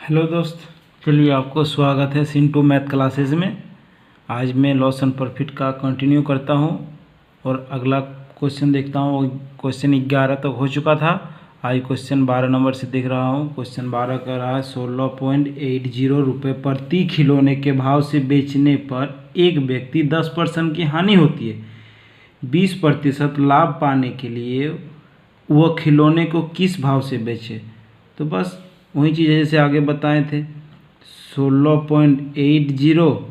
Hello दोस्त, चलिए आपको स्वागत है सिंटू मैथ क्लासेस में। आज मैं लॉस एंड प्रॉफिट का कंटिन्यू करता हूं और अगला क्वेश्चन देखता हूं। क्वेश्चन 11 तक हो चुका था, आज क्वेश्चन 12 नंबर से देख रहा हूं। क्वेश्चन 12 कर रहा है 16.80 रुपये प्रति खिलौने के भाव से बेचने पर एक व्यक्ति 10% की हानि होती है। 20% लाभ पाने के लिए वह खिलौने को किस भाव से बेचे। तो बस वही चीज़ है जैसे आगे बताए थे। 16.80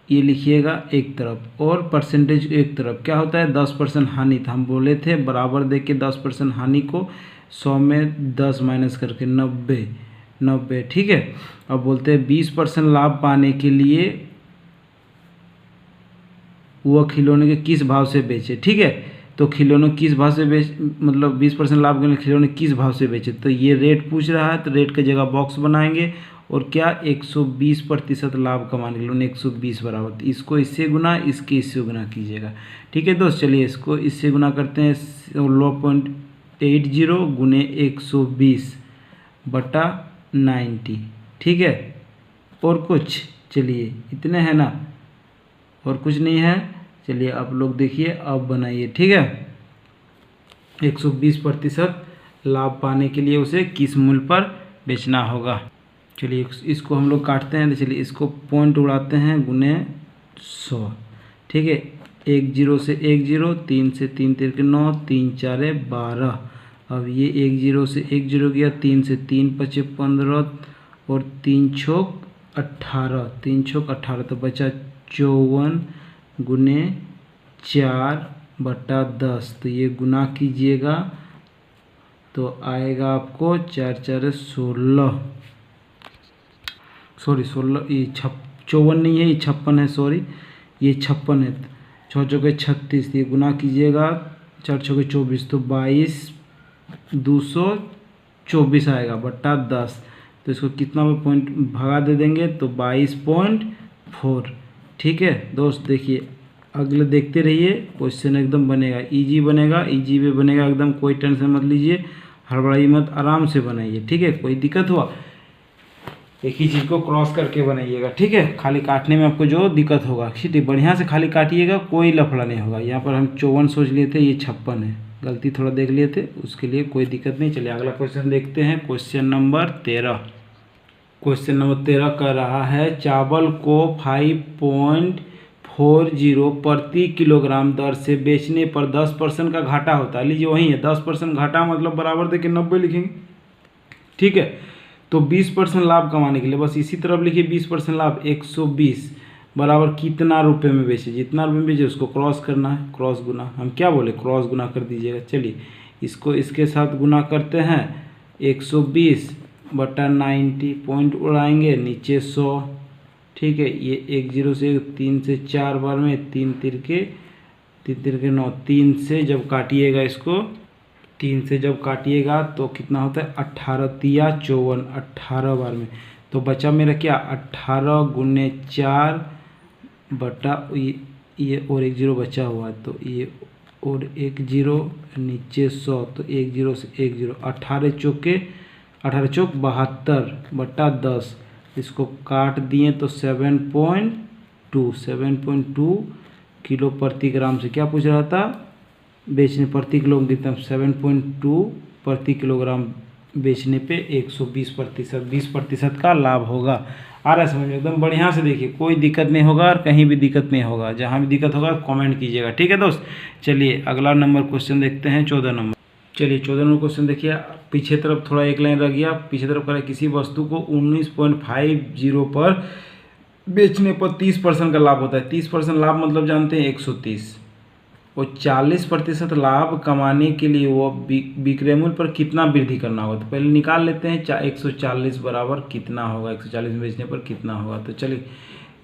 ये लिखिएगा एक तरफ और परसेंटेज एक तरफ। क्या होता है 10% हानि था, हम बोले थे बराबर देख के 10% हानि को 100 में 10 माइनस करके 90। ठीक है। अब बोलते हैं 20% लाभ पाने के लिए वह खिलौने के किस भाव से बेचे। ठीक है, तो खिलौने किस भाव से मतलब 20% लाभ के लिए खिलौने किस भाव से बेचे। तो ये रेट पूछ रहा है, तो रेट की जगह बॉक्स बनाएंगे और क्या 120% लाभ कमाने के लिए 120 बराबर। तो इसको इससे गुना, इससे गुना कीजिएगा। ठीक है दोस्त, चलिए इसको इससे गुना करते हैं। 16.80 गुने 120 बटा 90। ठीक है, और कुछ, चलिए इतने हैं ना, और कुछ नहीं है। चलिए आप लोग देखिए, अब बनाइए। ठीक है, 120% लाभ पाने के लिए उसे किस मूल्य पर बेचना होगा। चलिए इसको हम लोग काटते हैं। तो चलिए इसको पॉइंट उड़ाते हैं, गुने 100। ठीक है, 1 0 से 1 0, 3 से 3 तिरके 9, 3 4 12। अब ये 1 0 से 1 0 गया, 3 से 3 5 15 और 3 छोक 18। 3 छोक 18 तो बचा 54 गुने 4 बटा 10। तो ये गुना कीजिएगा तो आएगा आपको 4 4 16। सॉरी 16, ये 54 नहीं है, ये 56 है। सॉरी, ये 56 है। 6 चौके 36, ये गुना कीजिएगा 4 चौके 24, तो 22 224 आएगा बटा 10। तो इसको कितना में पॉइंट भगा दे देंगे तो 22.4। ठीक है दोस्त, देखिए अगले देखते रहिए, क्वेश्चन एकदम बनेगा, इजी बनेगा, इजी वे बनेगा एकदम। कोई टेंशन मत लीजिए, हड़बड़ाई मत, आराम से बनाइए। ठीक है, कोई दिक्कत हुआ एक ही चीज़ को क्रॉस करके बनाइएगा। ठीक है, खाली काटने में आपको जो दिक्कत होगा, ठीक है, बढ़िया से खाली काटिएगा, कोई लफड़ा नहीं होगा। यहाँ पर हम 54 सोच लिए थे, ये 56 है, गलती थोड़ा देख लिए थे, उसके लिए कोई दिक्कत नहीं। चलिए अगला क्वेश्चन देखते हैं। Question number 13। क्वेश्चन नंबर 13 कर रहा है चावल को 5.40 प्रति किलोग्राम दर से बेचने पर 10% का घाटा होता है। लीजिए वही है, 10% घाटा मतलब बराबर देके 90 लिखेंगे। ठीक है, तो 20% लाभ कमाने के लिए बस इसी तरफ लिखिए 20% लाभ 120 बराबर कितना रुपए में बेचे। जितना रुपये में बेचे उसको क्रॉस करना है, क्रॉस गुना, हम क्या बोले, क्रॉस गुना कर दीजिएगा। चलिए इसको इसके साथ गुना करते हैं, 120 बटा 90, पॉइंट उड़ाएंगे नीचे 100। ठीक है, ये 1 0 से 3 से 4 बार में 3 तिरके 9, 3 से जब काटिएगा इसको, 3 से जब काटिएगा तो कितना होता है 18 तिया 54, 18 बार में। तो बचा मेरा क्या 18 गुने 4 बटा ये और 1 0 बचा हुआ है, तो ये और 1 0 नीचे 100, तो 1 0 से 1 0, 18 चौक 72 बटा 10। इसको काट दिए तो 7.2 किलो प्रति ग्राम से क्या पूछ रहा था, बेचने प्रति किलो कितना, 7.2 प्रति किलोग्राम बेचने पे 120% का लाभ होगा। आ रहा है समझ में, एकदम बढ़िया से देखिए, कोई दिक्कत नहीं होगा और कहीं भी दिक्कत नहीं होगा। जहाँ भी दिक्कत होगा कमेंट कीजिएगा। ठीक है दोस्त, चलिए अगला नंबर क्वेश्चन देखते हैं, 14 नंबर। चलिए 14 नंबर क्वेश्चन देखिए, पीछे तरफ थोड़ा एक लाइन रह गया, पीछे तरफ करें किसी वस्तु को 19.50 पर बेचने पर 30% का लाभ होता है। 30% लाभ मतलब जानते हैं 130, और 40% लाभ कमाने के लिए वो विक्रय मूल्य पर कितना वृद्धि करना होगा। तो पहले निकाल लेते हैं 140 बराबर कितना होगा, 140 में बेचने पर कितना होगा। तो चलिए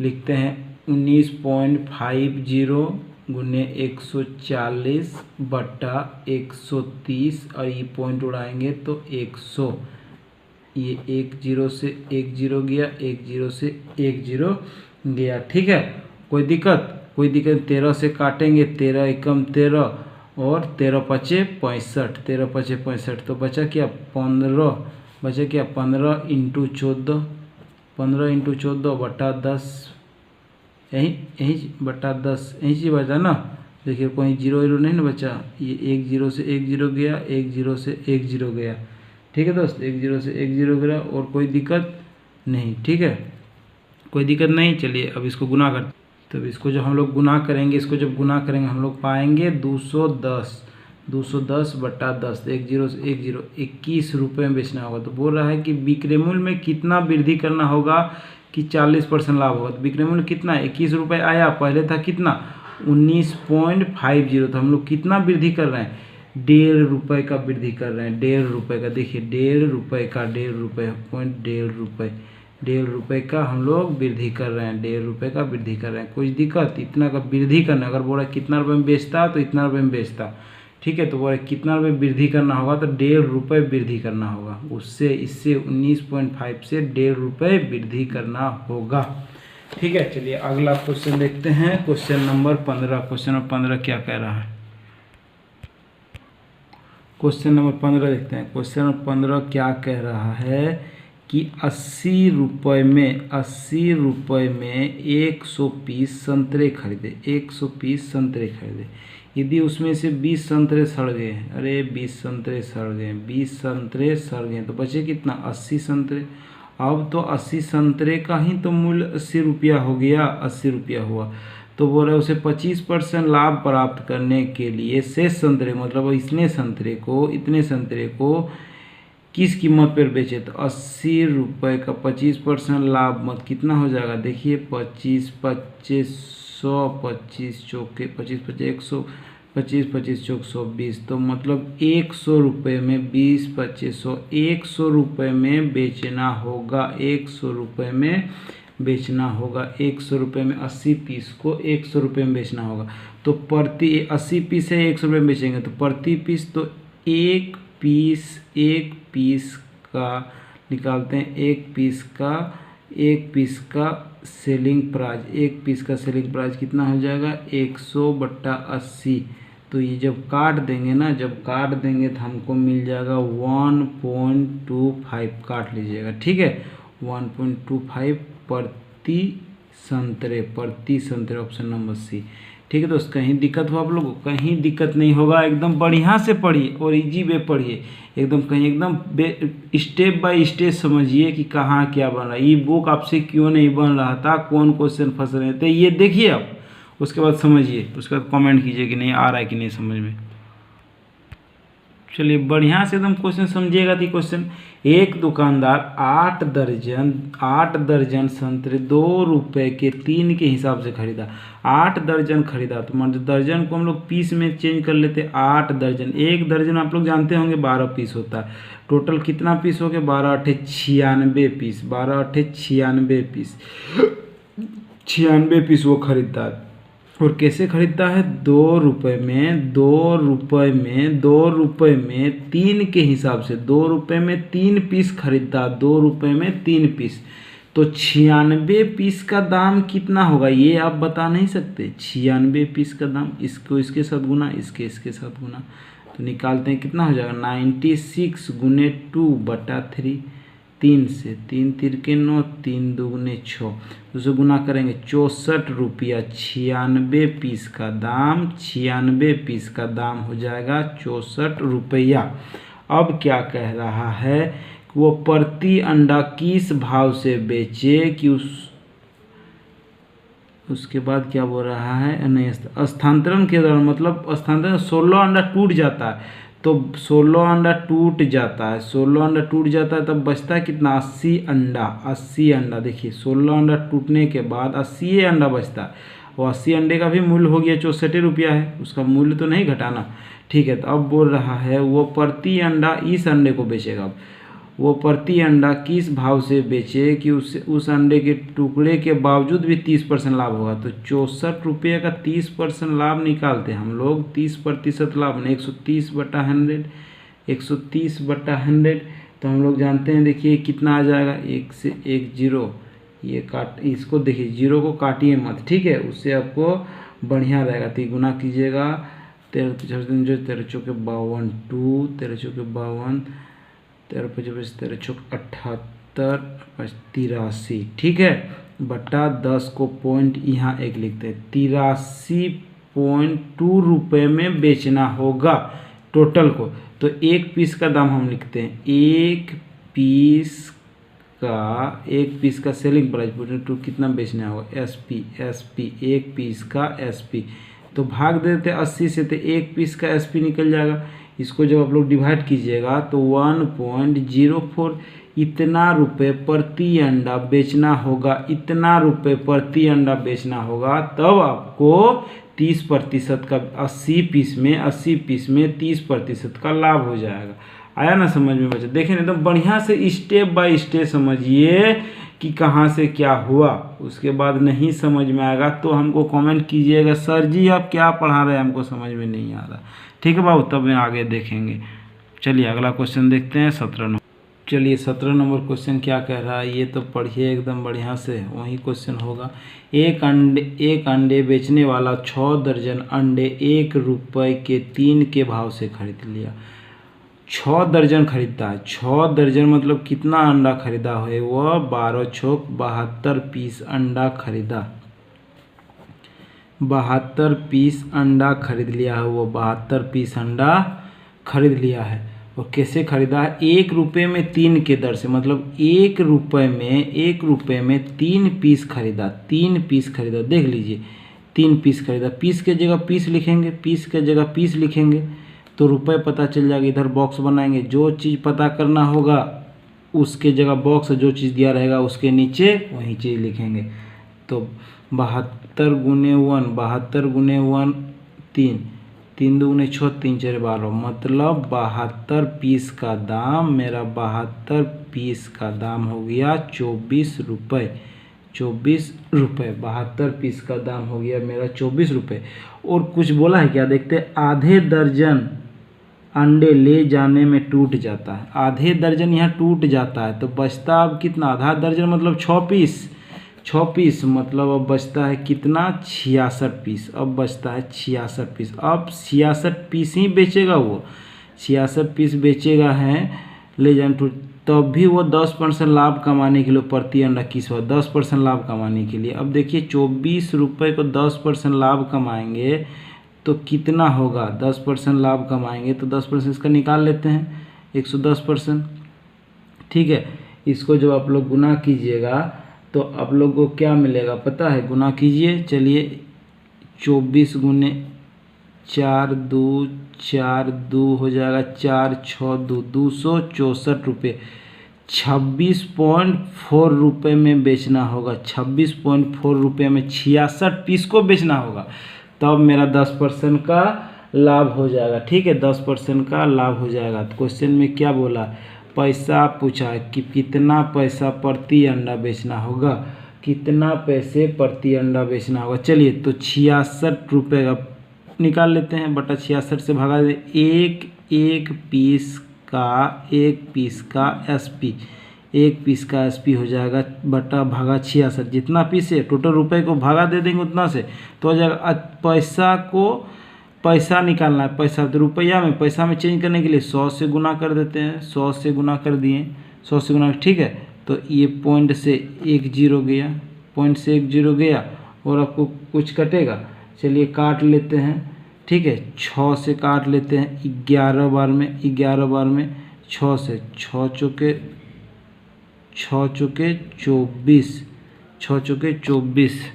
लिखते हैं 19.50 गुने 140 बटा 130, और ये पॉइंट उड़ाएंगे तो 100। ये 1 0 से 1 0 गया, 1 0 से 1 0 गया। ठीक है, कोई दिक्कत 13 से काटेंगे, 13 एकम 13 और 13 पचे 65, 13 पचे 65, तो बचा क्या 15 बचे क्या 15 इंटू 14, 15 इंटू 14 बटा 10, यही यही बटा 10 यही चीज़ बचा ना। देखिए कोई जीरो जीरो नहीं ना बचा, ये एक जीरो से एक जीरो गया, एक जीरो से एक जीरो गया। ठीक है दोस्त, एक जीरो से एक जीरो गया और कोई दिक्कत नहीं। ठीक है, कोई दिक्कत नहीं। चलिए अब इसको गुना करते। तो इसको जब हम लोग गुना करेंगे, इसको जब गुना करेंगे हम लोग पाएंगे 210, 210 बटा 10, एक जीरो से एक जीरो, 21 रुपये में बेचना होगा। तो बोल रहा है कि विक्रय मूल्य में कितना वृद्धि करना होगा कि 40% लाभ होगा। तो विक्रय मूल्य कितना है, 21 रुपये आया, पहले था कितना 19.50। तो हम लोग कितना वृद्धि कर रहे हैं, 1.5 रुपये का वृद्धि कर रहे हैं, 1.5 रुपये का। देखिए 1.5 रुपये का, 1.5 रुपये, 1.5 रुपये, 1.5 रुपये का हम लोग वृद्धि कर रहे हैं, 1.5 रुपये का वृद्धि कर रहे हैं। कुछ दिक्कत, इतना का वृद्धि करना। अगर बोला कितना रुपये में बेचता तो इतना रुपये में बेचता। ठीक है, तो बोला कितना रुपये वृद्धि करना होगा तो 1.5 रुपये वृद्धि करना होगा। उससे इससे 19.5 से 1.5 रुपये वृद्धि करना होगा। ठीक है, चलिए अगला क्वेश्चन देखते हैं। Question number 15। क्वेश्चन नंबर 15 क्या कह रहा है, क्वेश्चन नंबर 15 देखते हैं। क्वेश्चन नंबर 15 क्या कह रहा है कि 80 रुपये में, 80 रुपये में 100 पीस संतरे खरीदे, 100 पीस संतरे खरीदे। यदि उसमें से 20 संतरे सड़ गए, अरे 20 संतरे सड़ गए, 20 संतरे सड़ गए, तो बचे कितना 80 संतरे। अब तो 80 संतरे का ही तो मूल्य 80 रुपया हो गया, 80 रुपया हुआ। तो बोल रहे उसे 25% लाभ प्राप्त करने के लिए शेष संतरे, मतलब इतने संतरे को किस कीमत पर बेचे। तो 80 रुपये का 25% लाभ मत कितना हो जाएगा, देखिए 25 25 100, 25 चौके 25 25 100, 25 25 चौक 120। तो मतलब 100 रुपये में 20 25 100, 100 रुपये में बेचना होगा, 100 रुपये में बेचना होगा। 100 रुपये में 80 पीस को 100 रुपये में बेचना होगा। तो प्रति 80 पीस है 100 रुपये में बेचेंगे, तो प्रति पीस तो एक पीस का निकालते हैं, एक पीस का सेलिंग प्राइस, एक पीस का सेलिंग प्राइस कितना हो जाएगा 100 बट्टा 80। तो ये जब काट देंगे ना, जब काट देंगे तो हमको मिल जाएगा 1.25, काट लीजिएगा। ठीक है, 1.25 प्रति संतरे, ऑप्शन नंबर सी। ठीक है दोस्त, कहीं दिक्कत हो आप लोगों को, कहीं दिक्कत नहीं होगा, एकदम बढ़िया से पढ़िए और इजी वे पढ़िए, एकदम कहीं एकदम स्टेप बाय स्टेप समझिए कि कहाँ क्या बन रहा है, ये बुक आपसे क्यों नहीं बन रहा था, कौन क्वेश्चन फंस रहे थे, ये देखिए आप, उसके बाद समझिए, उसके बाद कमेंट कीजिए कि नहीं आ रहा है कि नहीं समझ में। चलिए बढ़िया से एकदम क्वेश्चन समझिएगा। तो क्वेश्चन, एक दुकानदार 8 दर्जन संतरे 2 रुपये के 3 के हिसाब से खरीदा। 8 दर्जन खरीदा, तो मान दर्जन को हम लोग पीस में चेंज कर लेते। 8 दर्जन, एक दर्जन आप लोग जानते होंगे 12 पीस होता है। टोटल कितना पीस हो गया, 12 8 96 पीस, 12 8 96 पीस, 96 पीस वो खरीदता है। और कैसे खरीदता है, 2 रुपये में 3 के हिसाब से, 2 रुपये में 3 पीस खरीदता, 2 रुपये में 3 पीस। तो 96 पीस का दाम कितना होगा ये आप बता नहीं सकते। 96 पीस का दाम, इसको इसके साथ गुना, इसके साथ गुना, तो निकालते हैं कितना हो जाएगा 96 गुने 2 बटा 3, 3 से 3 तिरके 9, 3 दूगुने 6, उसे गुना करेंगे 64 रुपया। 96 पीस का दाम, 96 पीस का दाम हो जाएगा 64 रुपया। अब क्या कह रहा है, वो प्रति अंडा किस भाव से बेचे कि उसके बाद क्या बोल रहा है, नहीं स्थानांतरण के दौरान, मतलब स्थानांतरण 16 अंडा टूट जाता है, तो 16 अंडा टूट जाता है, 16 अंडा टूट जाता है, तब बचता है कितना 80 अंडा, 80 अंडा। देखिए 16 अंडा टूटने के बाद 80 अंडा बचता है, और 80 अंडे का भी मूल्य हो गया 64 रुपया है, उसका मूल्य तो नहीं घटाना। ठीक है, तो अब बोल रहा है वो प्रति अंडा इस अंडे को बेचेगा। अब वो प्रति अंडा किस भाव से बेचे कि उस अंडे के टुकड़े के बावजूद भी 30% लाभ होगा। तो 64 रुपये का 30% लाभ निकालते हैं हम लोग, 30% लाभ ने 130 बटा 100, 130 बटा 100। तो हम लोग जानते हैं, देखिए कितना आ जाएगा, 1 से 1 0, ये काट, इसको देखिए 0 को काटिए मत, ठीक है, उससे आपको बढ़िया रहेगा। तो गुना कीजिएगा, 13 13 चौके 52, 2 13 चौके 52, 13 चौक 78 83, ठीक है, बटा 10 को पॉइंट यहाँ एक लिखते हैं, 83.2 रुपये में बेचना होगा टोटल को। तो एक पीस का दाम हम लिखते हैं, एक पीस का सेलिंग प्राइस टू कितना बेचना होगा, एसपी एक पीस का एसपी। तो भाग देते 80 से, तो एक पीस का एसपी निकल जाएगा। इसको जब आप लोग डिवाइड कीजिएगा तो 1.04 इतना रुपये प्रति अंडा बेचना होगा, इतना रुपये प्रति अंडा बेचना होगा, तब आपको 30% का 80 पीस में 30% का लाभ हो जाएगा। आया ना समझ में बच्चा? देखें एकदम बढ़िया से स्टेप बाय स्टेप समझिए कि कहाँ से क्या हुआ। उसके बाद नहीं समझ में आएगा तो हमको कमेंट कीजिएगा, सर जी आप क्या पढ़ा रहे हैं, हमको समझ में नहीं आ रहा। ठीक है बाबू, तब में आगे देखेंगे। चलिए अगला क्वेश्चन देखते हैं 17 नंबर। चलिए 17 नंबर क्वेश्चन क्या कह रहा है, ये तो पढ़िए एकदम बढ़िया से, वही क्वेश्चन होगा। एक अंडे बेचने वाला 6 दर्जन अंडे 1 रुपये के 3 के भाव से खरीद लिया। 6 दर्जन खरीदता है, 6 दर्जन मतलब कितना अंडा खरीदा है, वह 12 चौक 72 पीस अंडा खरीदा, 72 पीस अंडा खरीद लिया है, वो 72 पीस अंडा खरीद लिया है। और कैसे खरीदा है, 1 रुपये में 3 के दर से, मतलब 1 रुपये में 3 पीस खरीदा, 3 पीस खरीदा। देख लीजिए 3 पीस खरीदा, पीस के जगह पीस लिखेंगे, तो रुपए पता चल जाएगा। इधर बॉक्स बनाएंगे, जो चीज़ पता करना होगा उसके जगह बॉक्स, जो चीज़ दिया रहेगा उसके नीचे वही चीज़ लिखेंगे। तो 72 गुने 1, 72 गुने 1 3, 3 दूने 6, 3 4 12, मतलब 72 पीस का दाम, मेरा 72 पीस का दाम हो गया 24 रुपये, 24 रुपये। 72 पीस का दाम हो गया मेरा 24 रुपये। और कुछ बोला है क्या, देखते, आधे दर्जन अंडे ले जाने में टूट जाता है, आधे दर्जन यहाँ टूट जाता है, तो बचता अब कितना, आधा दर्जन मतलब 6 पीस, मतलब अब बचता है कितना, 66 पीस। अब बचता है 66 पीस। अब 66 पीस ही बेचेगा, वो 66 पीस बेचेगा है ले जाने टूट, तब भी वो 10% लाभ कमाने के लिए प्रति अंडा किस हुआ, 10% लाभ कमाने के लिए। अब देखिए 24 रुपये को 10% लाभ कमाएंगे तो कितना होगा, 10% लाभ कमाएंगे तो 10% इसका निकाल लेते हैं, 110%। ठीक है, इसको जब आप लोग गुना कीजिएगा तो आप लोग को क्या मिलेगा पता है, गुना कीजिए। चलिए 24 गुने 4 2 हो जाएगा, 4 6 2, 264 रुपये, 26.4 रुपये में बेचना होगा, 26.4 रुपये में 66 पीस को बेचना होगा, तब मेरा 10% का लाभ हो जाएगा। ठीक है, 10% का लाभ हो जाएगा। तो क्वेश्चन में क्या बोला, पैसा पूछा है कि कितना पैसा प्रति अंडा बेचना होगा, कितना पैसे प्रति अंडा बेचना होगा। चलिए तो 66 रुपये का निकाल लेते हैं, बटा 66 से भगा दे, एक पीस का एसपी, एक पीस का एसपी हो जाएगा, बटा भागा 66, जितना पीस है टोटल रुपए को भागा दे देंगे उतना से तो हो जाएगा। पैसा निकालना है, पैसा तो रुपया में, पैसा में चेंज करने के लिए 100 से गुना कर देते हैं, 100 से गुना कर दिए, 100 से गुना। ठीक है, तो ये पॉइंट से 1 0 गया, पॉइंट से 1 0 गया और आपको कुछ कटेगा। चलिए काट लेते हैं, ठीक है, 6 से काट लेते हैं, 11 बार में 6 से 6 चौके 24, 6 चौके 24,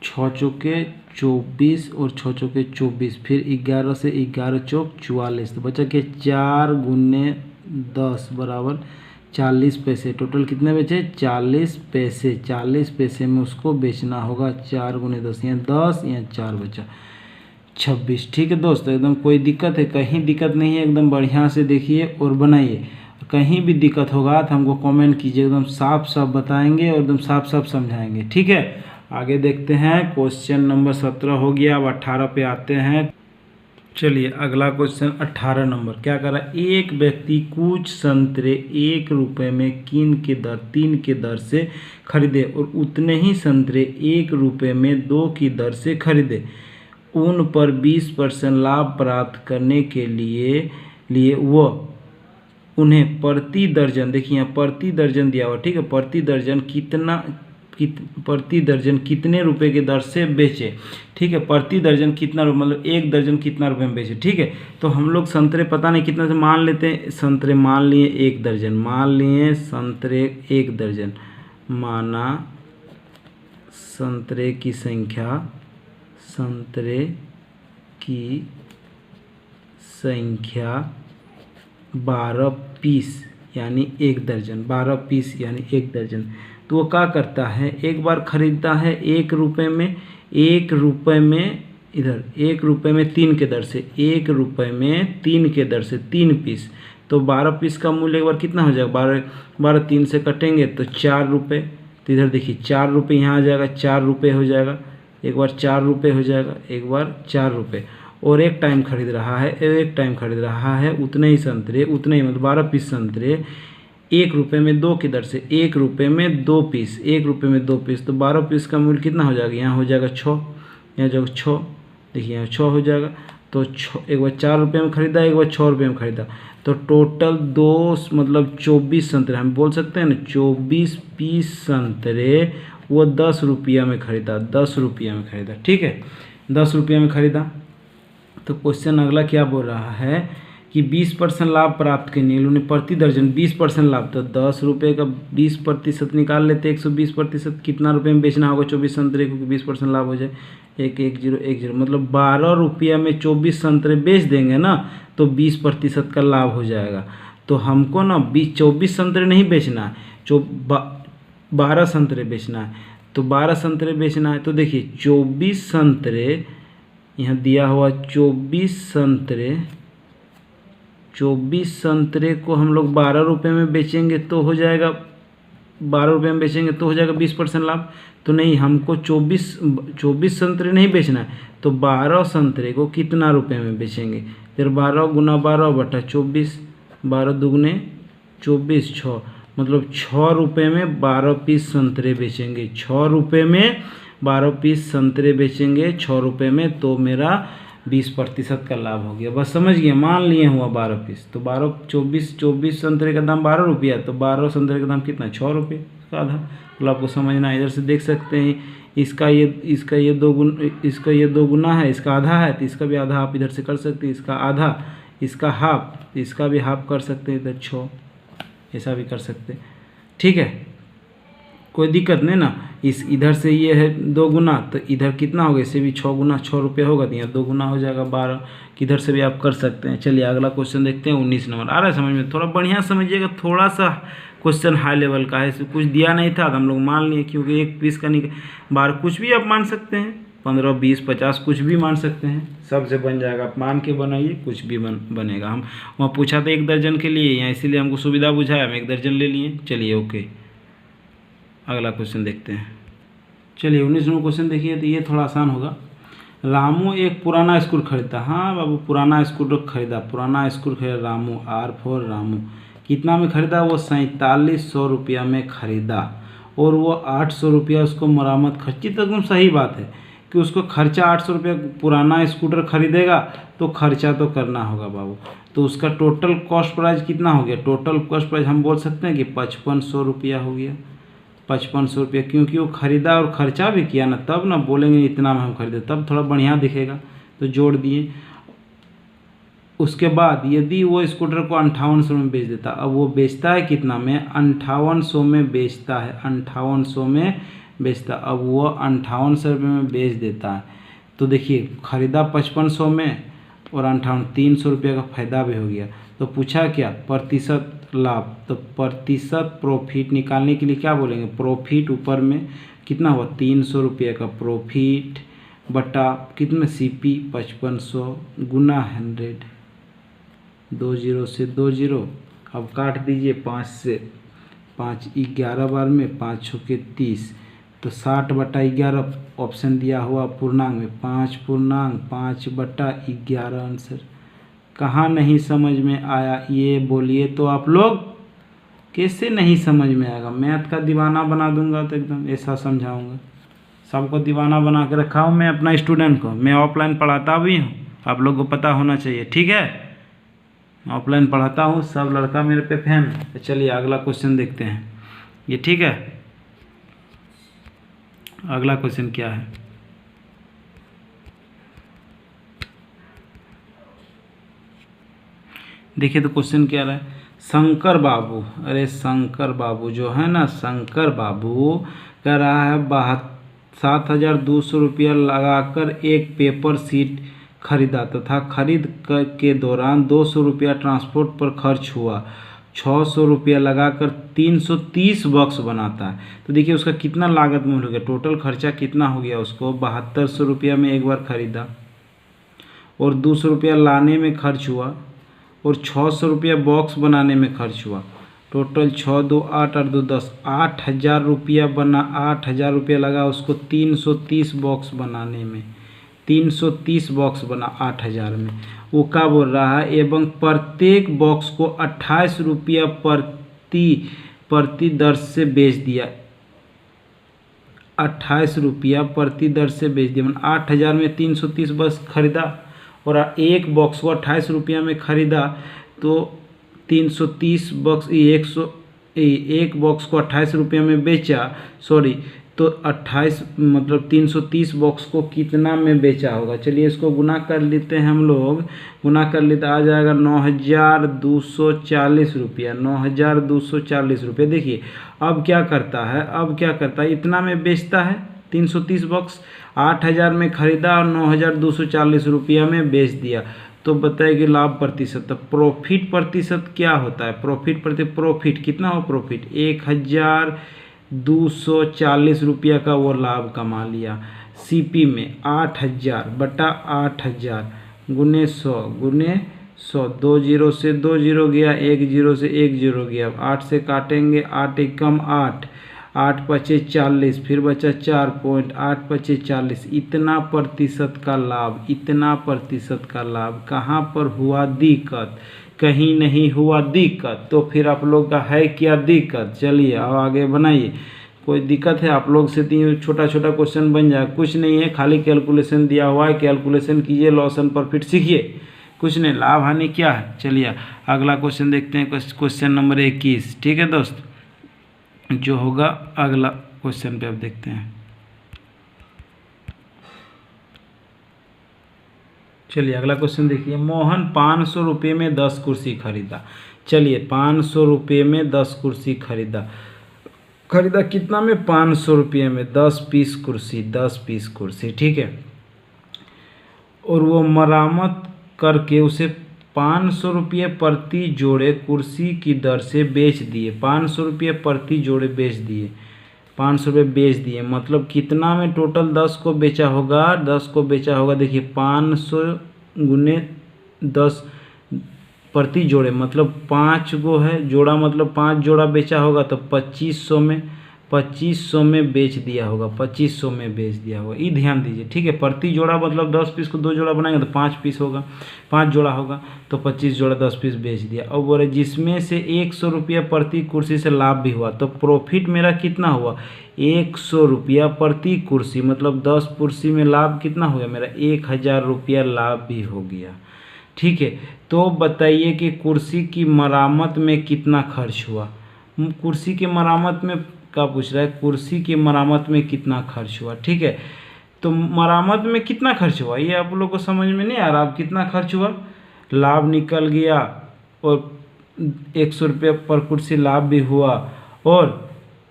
6 चौके 24 और 6 चौके 24, फिर 11 से 11 चौक 44, तो बचा के 4 गुने 10 बराबर 40 पैसे। टोटल कितने बचे, 40 पैसे, 40 पैसे में उसको बेचना होगा। 4 गुने 10, यहाँ 10, यहाँ 4 बचा 26। ठीक है दोस्तों, एकदम कोई दिक्कत है, कहीं दिक्कत नहीं है, एकदम बढ़िया से देखिए और बनाइए। कहीं भी दिक्कत होगा तो हमको कमेंट कीजिए, एकदम साफ साफ बताएंगे और एकदम साफ साफ समझाएंगे। ठीक है, आगे देखते हैं। क्वेश्चन नंबर 17 हो गया, अब 18 पे आते हैं। चलिए अगला क्वेश्चन 18 नंबर क्या कर रहा है, एक व्यक्ति कुछ संतरे 1 रुपये में 3 के दर से खरीदे और उतने ही संतरे 1 रुपये में 2 की दर से खरीदे। उन पर 20% लाभ प्राप्त करने के लिए लिए वो उन्हें प्रति दर्जन, देखिए यहाँ प्रति दर्जन दिया हुआ, ठीक है, प्रति दर्जन कितने रुपए के दर से बेचे, ठीक है, प्रति दर्जन कितना मतलब एक दर्जन कितना रुपए में बेचे, ठीक है। तो हम लोग संतरे पता नहीं कितना से मान लेते हैं, संतरे मान लिए एक दर्जन, मान लिए संतरे एक दर्जन, माना संतरे की संख्या 12 पीस यानी एक दर्जन, 12 पीस यानी एक दर्जन। तो वो क्या करता है, एक बार खरीदता है 1 रुपये में, 1 रुपये में इधर 1 रुपये में 3 के दर से, 1 रुपये में 3 के दर से 3 पीस, तो 12 पीस का मूल्य एक बार कितना हो जाएगा, 12 3 से कटेंगे तो 4 रुपये, तो इधर देखिए 4 रुपये यहाँ आ जाएगा, 4 रुपये हो जाएगा, एक बार 4 रुपये हो जाएगा, एक बार 4 रुपये, और एक टाइम खरीद रहा है उतने ही संतरे, उतने ही मतलब 12 पीस संतरे 1 रुपये में 2 की दर से, 1 रुपये में 2 पीस, 1 रुपये में 2 पीस, तो 12 पीस का मूल्य कितना हो जाएगा, यहाँ हो जाएगा 6, यहाँ जाएगा 6, देखिए यहाँ 6 हो जाएगा। तो 6 एक बार 4 रुपये में खरीदा, एक बार 6 रुपये में खरीदा, तो टोटल 2 मतलब 24 संतरे, हम बोल सकते हैं ना 24 पीस संतरे वो 10 रुपया में खरीदा, 10 रुपया में खरीदा, ठीक है, 10 रुपया में खरीदा। तो क्वेश्चन अगला क्या बोल रहा है कि 20% लाभ प्राप्त करने उन्हें प्रति दर्जन 20% लाभ, तो 10 रुपये का 20% निकाल लेते, 120% कितना रुपये में बेचना होगा 24 संतरे को, 20% लाभ हो जाए 11010, मतलब 12 रुपया में 24 संतरे बेच देंगे ना तो 20% का लाभ हो जाएगा। तो हमको ना 24 संतरे नहीं बेचना है, 12 संतरे बेचना है, तो 12 संतरे बेचना है, तो देखिए 24 संतरे यहाँ दिया हुआ 24 संतरे को हम लोग 12 रुपये में बेचेंगे तो हो जाएगा, 12 रुपये में बेचेंगे तो हो जाएगा 20% लाभ। तो नहीं, हमको 24 संतरे नहीं बेचना है, तो 12 संतरे को कितना रुपये में बेचेंगे, फिर 12 गुना 12 बटा 24, 12 दुगने 24, 6 मतलब 6 रुपये में 12 पीस संतरे बेचेंगे, 6 रुपये में 12 पीस संतरे बेचेंगे 6 रुपये में, तो मेरा 20% का लाभ हो गया। बस समझ गए, मान लिए हुआ 12 पीस, तो 24 संतरे का दाम 12 रुपया, तो 12 संतरे का दाम कितना 6 रुपये का आधा। तो आपको समझना, इधर से देख सकते हैं इसका ये 2 गुना है, इसका आधा है, तो इसका भी आधा आप इधर से कर सकते हैं, इसका आधा, इसका हाफ, इसका भी हाफ कर सकते हैं, इधर 6 ऐसा भी कर सकते हैं, ठीक है, कोई दिक्कत नहीं ना। इस इधर से ये है 2 गुना, तो इधर कितना होगा, इससे भी 6 गुना 6 रुपये होगा, तो यहाँ 2 गुना हो जाएगा 12, किधर से भी आप कर सकते हैं। चलिए अगला क्वेश्चन देखते हैं, 19 नंबर। आ रहा है समझ में, थोड़ा बढ़िया समझिएगा, थोड़ा सा क्वेश्चन हाई लेवल का है, कुछ दिया नहीं था तो हम लोग मान लिए, क्योंकि एक पीस का 12 कुछ भी आप मान सकते हैं, 15 20 50 कुछ भी मान सकते हैं, सबसे बन जाएगा, आप मान के बनाइए कुछ भी बनेगा। हम वहाँ पूछा था 1 दर्जन के लिए, यहाँ इसीलिए हमको सुविधा बुझाया, हम 1 दर्जन ले लिए। चलिए ओके, अगला क्वेश्चन देखते हैं। चलिए 19 नंबर क्वेश्चन देखिए, तो ये थोड़ा आसान होगा। रामू एक पुराना स्कूटर खरीदा, हाँ बाबू पुराना स्कूटर खरीदा, रामू, R फॉर रामू, कितना में खरीदा, वो 4700 रुपया में खरीदा, और वो 800 रुपया उसको मरम्मत खर्ची। तो एकदम सही बात है कि उसको खर्चा 800 रुपया, पुराना स्कूटर खरीदेगा तो खर्चा तो करना होगा बाबू। तो उसका टोटल कॉस्ट प्राइस कितना हो गया, टोटल कॉस्ट प्राइस हम बोल सकते हैं कि 5500 रुपया हो गया, 5500 रुपया, क्योंकि वो खरीदा और खर्चा भी किया ना, तब ना बोलेंगे इतना में हम खरीदे, तब थोड़ा बढ़िया दिखेगा, तो जोड़ दिए। उसके बाद यदि वो स्कूटर को 5800 में बेच देता, अब वो बेचता है कितना में, 5800 में बेचता है, 5800 में बेचता, अब वो 5800 रुपये में बेच देता है। तो देखिए खरीदा 5500 में और 300 रुपये का फ़ायदा भी हो गया। तो पूछा क्या, प्रतिशत लाभ, तो प्रतिशत प्रॉफिट निकालने के लिए क्या बोलेंगे, प्रॉफिट ऊपर में कितना हुआ 300 रुपये का प्रॉफिट बटा कितने CP 5500 गुना 100, 2 0 से 2 0, अब काट दीजिए 5 से, 5 11 बार में 5 6 30, तो 60 बटा 11 ऑप्शन दिया हुआ पूर्णांक में, 5 बटा 11 आंसर। कहाँ नहीं समझ में आया ये बोलिए तो आप लोग, कैसे नहीं समझ में आएगा, मैथ का दीवाना बना दूंगा, तो एकदम ऐसा समझाऊंगा, सबको दीवाना बना के रखा हूँ मैं अपना स्टूडेंट को, मैं ऑफलाइन पढ़ाता भी हूँ, आप लोग को पता होना चाहिए, ठीक है। ऑफलाइन पढ़ाता हूँ, सब लड़का मेरे पे फैन है। तो चलिए अगला क्वेश्चन देखते हैं, ये ठीक है। अगला क्वेश्चन क्या है, देखिए तो क्वेश्चन क्या रहा है। शंकर बाबू, अरे शंकर बाबू जो है ना, शंकर बाबू कह रहा है 7,200 रुपया लगाकर एक पेपर सीट खरीदा तथा खरीद के दौरान 200 रुपया ट्रांसपोर्ट पर खर्च हुआ, 600 रुपया लगाकर 330 बॉक्स बनाता है। तो देखिए उसका कितना लागत मूल्य हो गया, टोटल खर्चा कितना हो गया उसको। 7200 रुपया में एक बार खरीदा और 200 रुपया लाने में खर्च हुआ और 600 रुपया बॉक्स बनाने में खर्च हुआ। टोटल 6 2 8 8 2 10, 8,000 रुपया बना, 8,000 रुपया लगा उसको 330 बॉक्स बनाने में। 330 बॉक्स बना 8,000 में। वो क्या बोल रहा है, एवं प्रत्येक बॉक्स को 28 रुपया प्रति दर से बेच दिया। 28 रुपया प्रति दर से बेच दिया, मतलब 8,000 में 330 बॉक्स खरीदा और एक बॉक्स को 28 रुपया में खरीदा, तो 330 बॉक्स, एक बॉक्स को 28 रुपया में बेचा, सॉरी, तो 28 मतलब 330 बॉक्स को कितना में बेचा होगा। चलिए इसको गुना कर लेते हैं हम लोग, गुना कर लेते आ जाएगा 9,240 रुपया, 9,240 रुपये। देखिए अब क्या करता है, अब क्या करता है, इतना में बेचता है 330 बॉक्स, 8,000 में खरीदा और 9,240 रुपया में बेच दिया। तो बताइए कि लाभ प्रतिशत, तो प्रॉफिट प्रतिशत क्या होता है, प्रॉफिट कितना हो, प्रॉफिट 1,240 रुपया का वो लाभ कमा लिया। सीपी में 8,000 बटा 8,000 गुने 100 गुने 100, 2 जीरो से 2 जीरो गया, 1 जीरो से 1 जीरो गया, 8 से काटेंगे, 8 एकम 8, 8 पचे 40, फिर बचा 4 पॉइंट, 8 पचे 40, इतना प्रतिशत का लाभ, इतना प्रतिशत का लाभ। कहाँ पर हुआ दिक्कत, कहीं नहीं हुआ दिक्कत। तो फिर आप लोग का है क्या दिक्कत, चलिए अब आगे बनाइए। कोई दिक्कत है आप लोग से, तो छोटा छोटा क्वेश्चन बन जाए, कुछ नहीं है, खाली कैलकुलेशन दिया हुआ है, कैलकुलेशन कीजिए, लॉस एंड प्रॉफिट सीखिए, कुछ नहीं, लाभ हानि क्या है। चलिए अगला क्वेश्चन देखते हैं, क्वेश्चन नंबर 21, ठीक है दोस्त, जो होगा अगला क्वेश्चन पे अब देखते हैं। चलिए अगला क्वेश्चन देखिए, मोहन 500 रुपये में 10 कुर्सी खरीदा। चलिए 500 रुपये में 10 कुर्सी खरीदा, खरीदा कितना में, 500 रुपये में 10 पीस कुर्सी, 10 पीस कुर्सी, ठीक है। और वो मरम्मत करके उसे 500 रुपये प्रति जोड़े कुर्सी की दर से बेच दिए। 500 रुपये प्रति जोड़े बेच दिए, 500 रुपये बेच दिए, मतलब कितना में टोटल 10 को बेचा होगा, 10 को बेचा होगा। देखिए 500 गुने 10 प्रति जोड़े, मतलब 5 गो है जोड़ा, मतलब 5 जोड़ा बेचा होगा, तो 2500 में बेच दिया होगा, 2500 में बेच दिया होगा, ये ध्यान दीजिए, ठीक है। प्रति जोड़ा मतलब 10 पीस को 2 जोड़ा बनाएंगे तो 5 पीस होगा, 5 जोड़ा होगा, तो 25 जोड़ा 10 पीस बेच दिया। और बोले जिसमें से 100 रुपया प्रति कुर्सी से लाभ भी हुआ, तो प्रॉफिट मेरा कितना हुआ, 100 रुपया प्रति कुर्सी, मतलब 10 कुर्सी में लाभ कितना हो गया मेरा, 1,000 रुपया लाभ भी हो गया, ठीक है। तो बताइए कि कुर्सी की मरम्मत में कितना खर्च हुआ। कुर्सी की मरम्मत में क्या पूछ रहा है, कुर्सी की मरम्मत में कितना खर्च हुआ, ठीक है। तो मरम्मत में कितना खर्च हुआ, ये आप लोग को समझ में नहीं आ रहा, अब कितना खर्च हुआ, लाभ निकल गया और 100 रुपया पर कुर्सी लाभ भी हुआ, और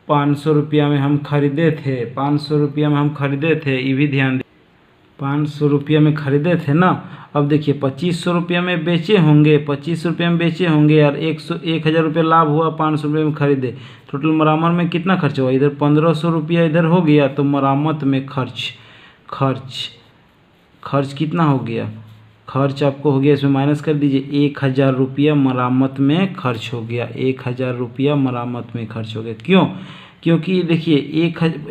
500 रुपया में हम खरीदे थे, 500 रुपया में हम खरीदे थे, ये भी ध्यान, 500 रुपया में खरीदे थे ना। अब देखिए 2500 रुपया में बेचे होंगे, 2500 रुपया में बेचे होंगे यार, 1,000 रुपया लाभ हुआ, 500 रुपये में खरीदे, टोटल मरम्मत में कितना खर्च हुआ, इधर 1500 रुपया इधर हो गया, तो मरम्मत में खर्च कितना हो गया, खर्च आपको हो गया, इसमें माइनस कर दीजिए, 1,000 रुपया मरम्मत में खर्च हो गया, 1,000 रुपया मरम्मत में खर्च हो गया। क्यों, क्योंकि देखिए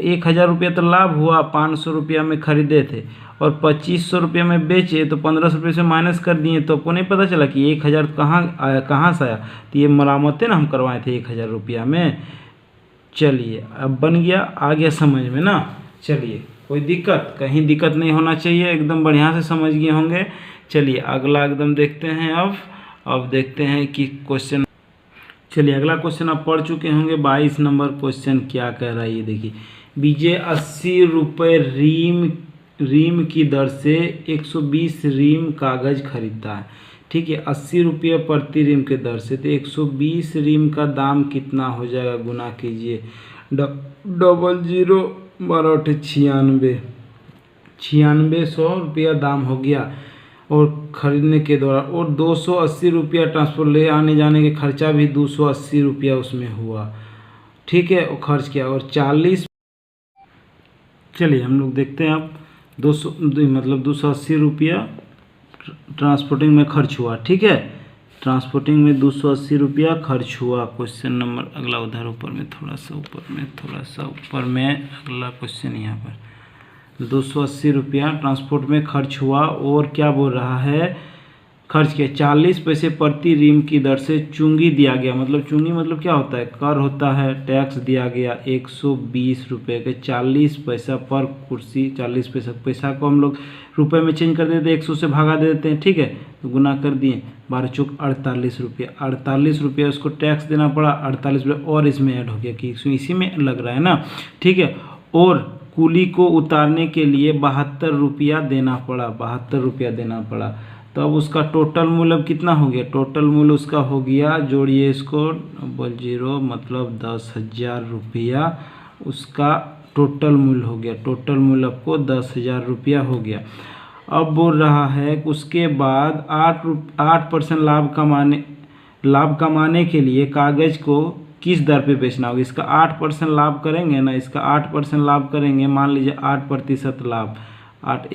1,000 रुपया तो लाभ हुआ, 500 रुपया में खरीदे थे और 2500 रुपये में बेचे, तो 1500 रुपये से माइनस कर दिए, तो आपको नहीं पता चला कि 1,000 कहाँ आया, कहाँ से आया, तो ये मरम्मतें ना हम करवाए थे 1,000 रुपया में। चलिए अब बन गया, आ गया समझ में ना। चलिए कोई दिक्कत, कहीं दिक्कत नहीं होना चाहिए, एकदम बढ़िया से समझ गए होंगे। चलिए अगला एकदम देखते हैं। अब अब देखते हैं कि क्वेश्चन, चलिए अगला क्वेश्चन आप पढ़ चुके होंगे। 22 नंबर क्वेश्चन क्या कह रहा है ये देखिए। विजय 80 रुपये रीम की दर से 120 रीम कागज खरीदता है। ठीक है, 80 रुपये प्रति रीम के दर से, तो 120 रीम का दाम कितना हो जाएगा, गुना कीजिए 00 12 96 9600 रुपया दाम हो गया और खरीदने के दौरान, और 280 रुपया ट्रांसपोर्ट ले आने जाने के खर्चा भी 280 रुपया उसमें हुआ। ठीक है, और खर्च किया, और 40, चलिए हम लोग देखते हैं अब 280 रुपया ट्रांसपोर्टिंग में खर्च हुआ। ठीक है, ट्रांसपोर्टिंग में 280 रुपया खर्च हुआ। क्वेश्चन नंबर अगला उधर ऊपर में थोड़ा सा ऊपर में अगला क्वेश्चन यहाँ पर 280 रुपया ट्रांसपोर्ट में खर्च हुआ, और क्या बोल रहा है, खर्च किया 40 पैसे प्रति रीम की दर से चुंगी दिया गया। मतलब चुंगी मतलब क्या होता है, कर होता है, टैक्स दिया गया 120 रुपये के 40 पैसा पर कुर्सी। 40 पैसा को हम लोग रुपए में चेंज कर देते हैं, 100 से भागा दे देते हैं। ठीक है, तो गुना कर दिए 12 चौक 48 रुपये। 48 रुपये उसको टैक्स देना पड़ा, 48 रुपये और इसमें ऐड हो गया कि इसी में लग रहा है ना। ठीक है, और कूली को उतारने के लिए 72 रुपया देना पड़ा, 72 रुपया देना पड़ा। तो अब उसका टोटल मूल्य अब कितना हो गया, टोटल मूल्य उसका हो गया, जोड़िए इसको 00 मतलब 10,000 रुपया उसका टोटल मूल्य हो गया। टोटल मूल्य आपको 10,000 रुपया हो गया। अब बोल रहा है कि उसके बाद 8% लाभ कमाने के लिए कागज़ को किस दर पे बेचना होगा। इसका 8% लाभ करेंगे ना, इसका 8% लाभ करेंगे, मान लीजिए 8% लाभ, 8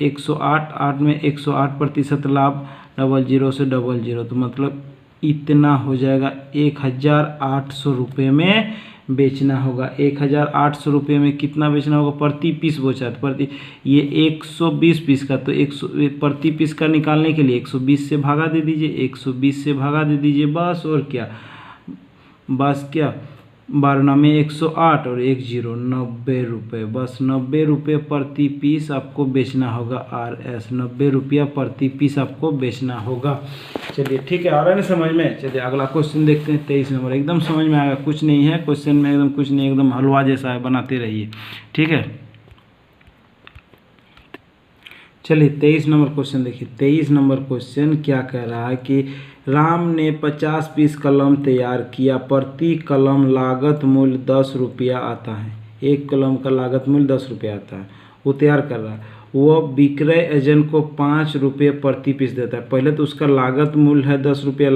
में 108% लाभ, 00 से 00, तो मतलब इतना हो जाएगा 1800 रुपये में बेचना होगा। 1800 रुपये में कितना बेचना होगा, प्रति पीस बोचा प्रति, ये 120 पीस का, तो 100 प्रति पीस का निकालने के लिए 120 से भागा दे दीजिए, 120 से भागा दे दीजिए, बस। और क्या, बस क्या, 12 में 108 और 10 90 रुपये, बस 90 रुपये प्रति पीस आपको बेचना होगा। RS 90 रुपया प्रति पीस आपको बेचना होगा। चलिए ठीक है, आ रहा है ना समझ में। चलिए अगला क्वेश्चन देखते हैं, 23 नंबर। एकदम समझ में आएगा, कुछ नहीं है क्वेश्चन में, एकदम कुछ नहीं, एकदम हलवा जैसा है, बनाते रहिए। ठीक है, चलिए 23 नंबर क्वेश्चन देखिए। 23 नंबर क्वेश्चन क्या कह रहा है कि राम ने 50 पीस कलम तैयार किया, प्रति कलम लागत मूल्य 10 रुपया आता है। एक कलम का लागत मूल्य 10 रुपया आता है, वो तैयार कर रहा है। वह विक्रय एजेंट को 5 रुपये प्रति पीस देता है। पहले तो उसका लागत मूल्य है 10 रुपया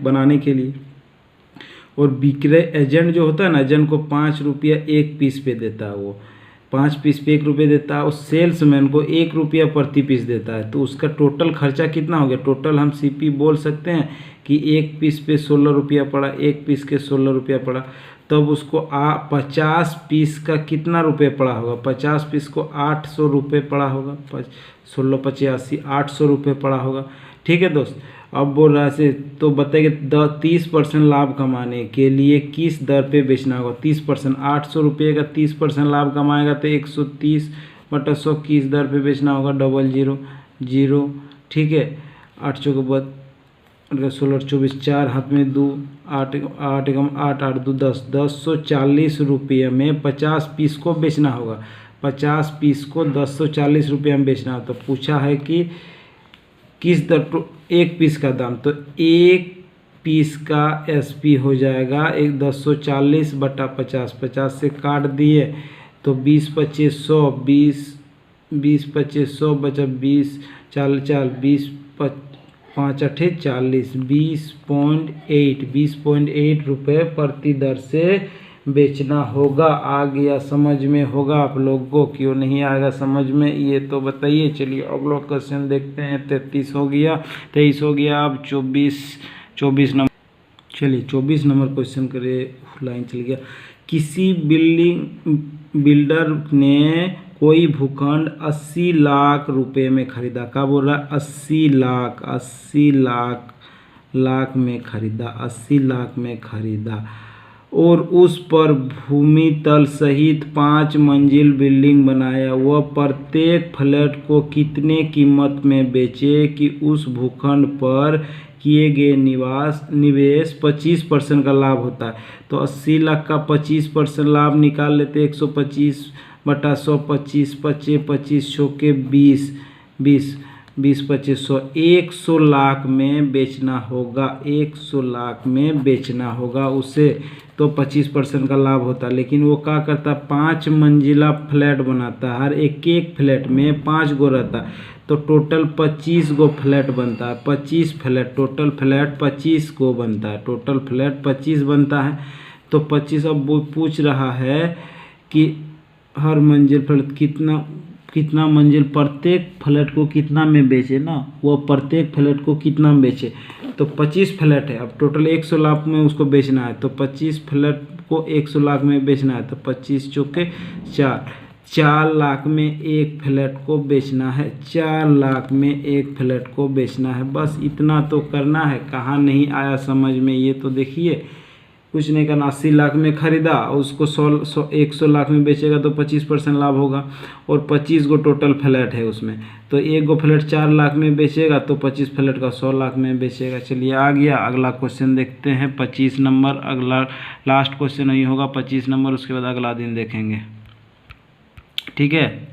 बनाने के लिए, और विक्रय एजेंट जो होता है ना, एजेंट को 5 रुपया एक पीस पे देता है, वो 5 पीस पे 1 रुपये देता है, और सेल्समैन को 1 रुपया प्रति पीस देता है। तो उसका टोटल खर्चा कितना हो गया, टोटल हम CP बोल सकते हैं कि 1 पीस पे 16 रुपया पड़ा, 1 पीस के 16 रुपया पड़ा। तब उसको 50 पीस का कितना रुपये पड़ा होगा, 50 पीस को 800 रुपये पड़ा होगा, 16 85 800 रुपये पड़ा होगा। ठीक है दोस्त, अब बोल रहा है तो बताइए 30% लाभ कमाने के लिए किस दर पे बेचना होगा। 30%, 800 रुपये का 30% लाभ कमाएगा तो 130/100 किस दर पे बेचना होगा, 00 ठीक है। 8 चौक 16 24 4 हाथ में 2 8 8 8 8 2 10 1040 रुपये में 50 पीस को बेचना होगा। 50 पीस को 1040 रुपये में बेचना है। तो पूछा है कि किस दर, एक पीस का दाम, तो एक पीस का SP हो जाएगा 1040/50, 50 से काट दिए तो 20 25 100, 20 25 100 बचा 20 20 5 8 40, 20.8 रुपये प्रति दर से बेचना होगा। आ गया समझ में होगा आप लोगों को, क्यों नहीं आएगा समझ में ये तो बताइए। चलिए अगला क्वेश्चन देखते हैं। 23 हो गया, 23 हो गया, अब 24 नंबर। चलिए 24 नंबर क्वेश्चन करे, लाइन चल गया। किसी बिल्डर ने कोई भूखंड 80 लाख रुपए में खरीदा। क्या बोल रहा है, 80 लाख में खरीदा, 80 लाख में खरीदा, और उस पर भूमि तल सहित 5 मंजिल बिल्डिंग बनाया। वह प्रत्येक फ्लैट को कितने कीमत में बेचे कि उस भूखंड पर किए गए निवेश 25% का लाभ होता है। तो 80 लाख का 25% लाभ निकाल लेते, 125 बटा 100, 25 25 25 के 20 20 20 25 100, 100 लाख में बेचना होगा, 100 लाख में बेचना होगा उसे, तो 25% का लाभ होता है। लेकिन वो क्या करता है, 5 मंजिला फ्लैट बनाता है, हर एक फ्लैट में 5 गो रहता है, तो टोटल 25 गो फ्लैट बनता है, 25 फ्लैट, टोटल फ्लैट 25 गो बनता है, टोटल फ्लैट 25 बनता है। तो 25, अब वो पूछ रहा है कि हर मंजिल फ्लैट कितना मंजिल, प्रत्येक फ्लैट को कितना में बेचे ना, वो प्रत्येक फ्लैट को कितना में बेचे। तो 25 फ्लैट है, अब टोटल 100 लाख में उसको बेचना है, तो 25 फ्लैट को 100 लाख में बेचना है, तो 25 चौके 4 लाख में एक फ्लैट को बेचना है, 4 लाख में एक फ्लैट को बेचना है। बस इतना तो करना है। कहाँ नहीं आया समझ में, ये तो देखिए, कुछ नहीं करना। 80 लाख में खरीदा, उसको 100 लाख में बेचेगा तो 25% लाभ होगा, और 25 गो टोटल फ्लैट है उसमें, तो एक गो फ्लैट 4 लाख में बेचेगा तो 25 फ्लैट का 100 लाख में बेचेगा। चलिए आ गया। अगला क्वेश्चन देखते हैं, 25 नंबर, अगला लास्ट क्वेश्चन नहीं होगा 25 नंबर, उसके बाद अगला दिन देखेंगे, ठीक है।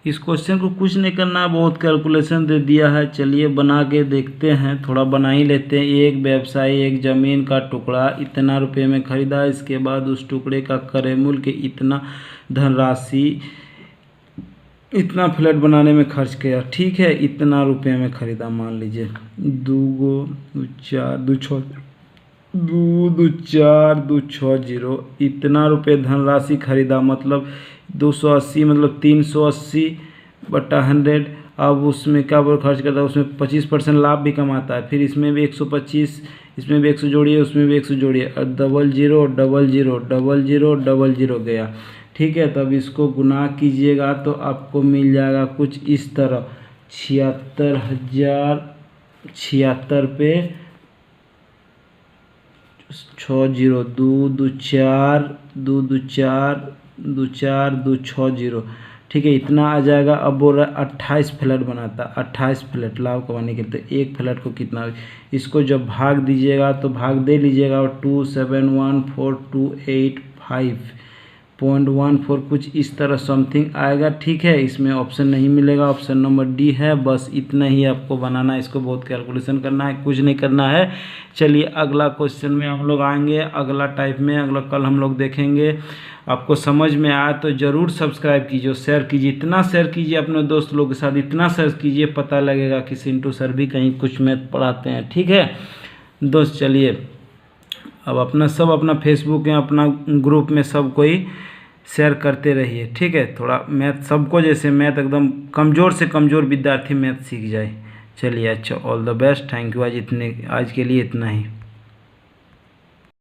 इस क्वेश्चन को कुछ नहीं करना है, बहुत कैलकुलेशन दे दिया है। चलिए बना के देखते हैं, थोड़ा बना ही लेते हैं। एक व्यवसायी एक ज़मीन का टुकड़ा इतना रुपये में खरीदा, इसके बाद उस टुकड़े का क्रय मूल्य इतना धनराशि इतना फ्लैट बनाने में खर्च किया, ठीक है, इतना रुपये में खरीदा। मान लीजिए 2 4 2 6 2 2 4 2 6 0, इतना रुपये धनराशि खरीदा, मतलब 280, मतलब 380 बटा 100। अब उसमें क्या बोल खर्च करता है, उसमें 25% लाभ भी कमाता है। फिर इसमें भी 125, इसमें भी 100 जोड़िए, उसमें भी 100 जोड़िए, और 00 00 00 00 गया, ठीक है। तब इसको गुना कीजिएगा तो आपको मिल जाएगा कुछ इस तरह, 76,076 पे 60, 2 2 4 2 2 4 2 4 2 6 0, ठीक है, इतना आ जाएगा। अब बोल रहा है 28 फ्लैट बनाता, 28 फ्लैट लाभ कमाने के लिए, तो एक फ्लैट को कितना, इसको जब भाग दीजिएगा तो भाग दे लीजिएगा, और 2714285.14 कुछ इस तरह समथिंग आएगा, ठीक है। इसमें ऑप्शन नहीं मिलेगा, ऑप्शन नंबर डी है। बस इतना ही आपको बनाना है, इसको बहुत कैलकुलेशन करना है, कुछ नहीं करना है। चलिए अगला क्वेश्चन में हम लोग आएंगे, अगला टाइप में, अगला कल हम लोग देखेंगे। आपको समझ में आया तो ज़रूर सब्सक्राइब कीजिए, शेयर कीजिए, इतना शेयर कीजिए अपने दोस्त लोगों के साथ, इतना शेयर कीजिए, पता लगेगा कि सिंटू सर भी कहीं कुछ मैथ पढ़ाते हैं, ठीक है दोस्त। चलिए अब अपना फेसबुक में, अपना ग्रुप में सब कोई शेयर करते रहिए, ठीक है। थोड़ा मैथ सबको, जैसे मैथ एकदम कमज़ोर से कमज़ोर विद्यार्थी मैथ सीख जाए। चलिए अच्छा, all the best, thank you. आज के लिए इतना ही।